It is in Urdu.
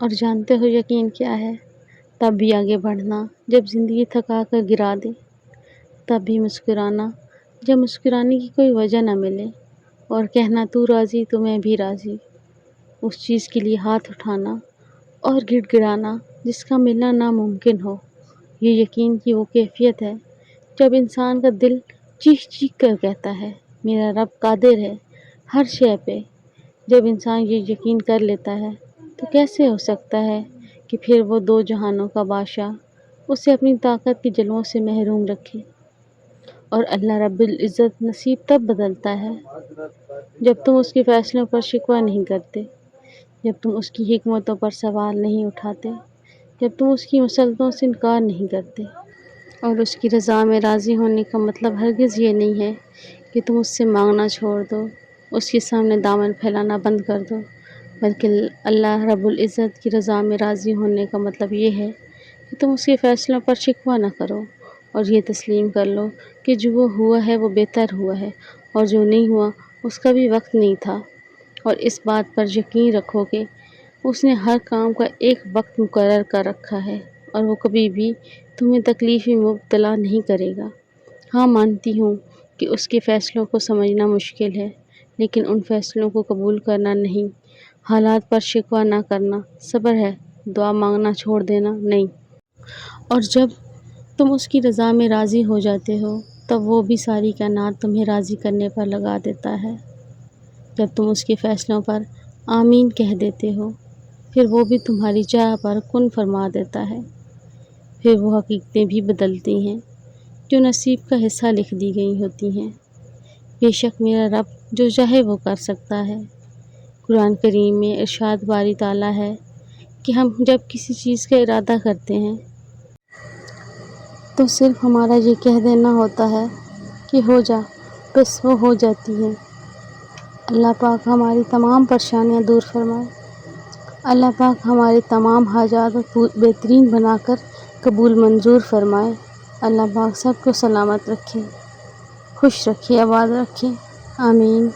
اور جانتے ہو یقین کیا ہے؟ تب بھی آگے بڑھنا جب زندگی تھکا کر گرا دے، تب بھی مسکرانا جب مسکرانے کی کوئی وجہ نہ ملے، اور کہنا تو راضی تو میں بھی راضی، اس چیز کے لیے ہاتھ اٹھانا اور گڑ گڑانا جس کا ملنا ناممکن ہو۔ یہ یقین کی وہ کیفیت ہے جب انسان کا دل چیخ چیخ کر کہتا ہے میرا رب قادر ہے ہر شے پہ۔ جب انسان یہ یقین کر لیتا ہے تو کیسے ہو سکتا ہے کہ پھر وہ دو جہانوں کا بادشاہ اسے اپنی طاقت کے جلووں سے محروم رکھے۔ اور اللہ رب العزت نصیب تب بدلتا ہے جب تم اس کے فیصلوں پر شکوہ نہیں کرتے، جب تم اس کی حکمتوں پر سوال نہیں اٹھاتے، جب تم اس کی مسلطوں سے انکار نہیں کرتے۔ اور اس کی رضا میں راضی ہونے کا مطلب ہرگز یہ نہیں ہے کہ تم اس سے مانگنا چھوڑ دو، اس کے سامنے دامن پھیلانا بند کر دو، بلکہ اللہ رب العزت کی رضا میں راضی ہونے کا مطلب یہ ہے کہ تم اس کے فیصلوں پر شکوہ نہ کرو، اور یہ تسلیم کر لو کہ جو وہ ہوا ہے وہ بہتر ہوا ہے، اور جو نہیں ہوا اس کا بھی وقت نہیں تھا۔ اور اس بات پر یقین رکھو کہ اس نے ہر کام کا ایک وقت مقرر کر رکھا ہے، اور وہ کبھی بھی تمہیں تکلیف میں مبتلا نہیں کرے گا۔ ہاں، مانتی ہوں کہ اس کے فیصلوں کو سمجھنا مشکل ہے، لیکن ان فیصلوں کو قبول کرنا نہیں، حالات پر شکوہ نہ کرنا صبر ہے، دعا مانگنا چھوڑ دینا نہیں۔ اور جب تم اس کی رضا میں راضی ہو جاتے ہو تب وہ بھی ساری کائنات تمہیں راضی کرنے پر لگا دیتا ہے۔ جب تم اس کے فیصلوں پر آمین کہہ دیتے ہو پھر وہ بھی تمہاری چاہ پر کن فرما دیتا ہے۔ پھر وہ حقیقتیں بھی بدلتی ہیں جو نصیب کا حصہ لکھ دی گئی ہوتی ہیں۔ بے شک میرا رب جو چاہے وہ کر سکتا ہے۔ قرآن کریم میں ارشاد باری تعالیٰ ہے کہ ہم جب کسی چیز کا ارادہ کرتے ہیں تو صرف ہمارا یہ کہہ دینا ہوتا ہے کہ ہو جا، بس وہ ہو جاتی ہے۔ اللہ پاک ہماری تمام پریشانیاں دور فرمائے۔ اللہ پاک ہماری تمام حاجات بہترین بنا کر قبول منظور فرمائے۔ اللہ پاک سب کو سلامت رکھے، خوش رکھے، آباد رکھے، آمین۔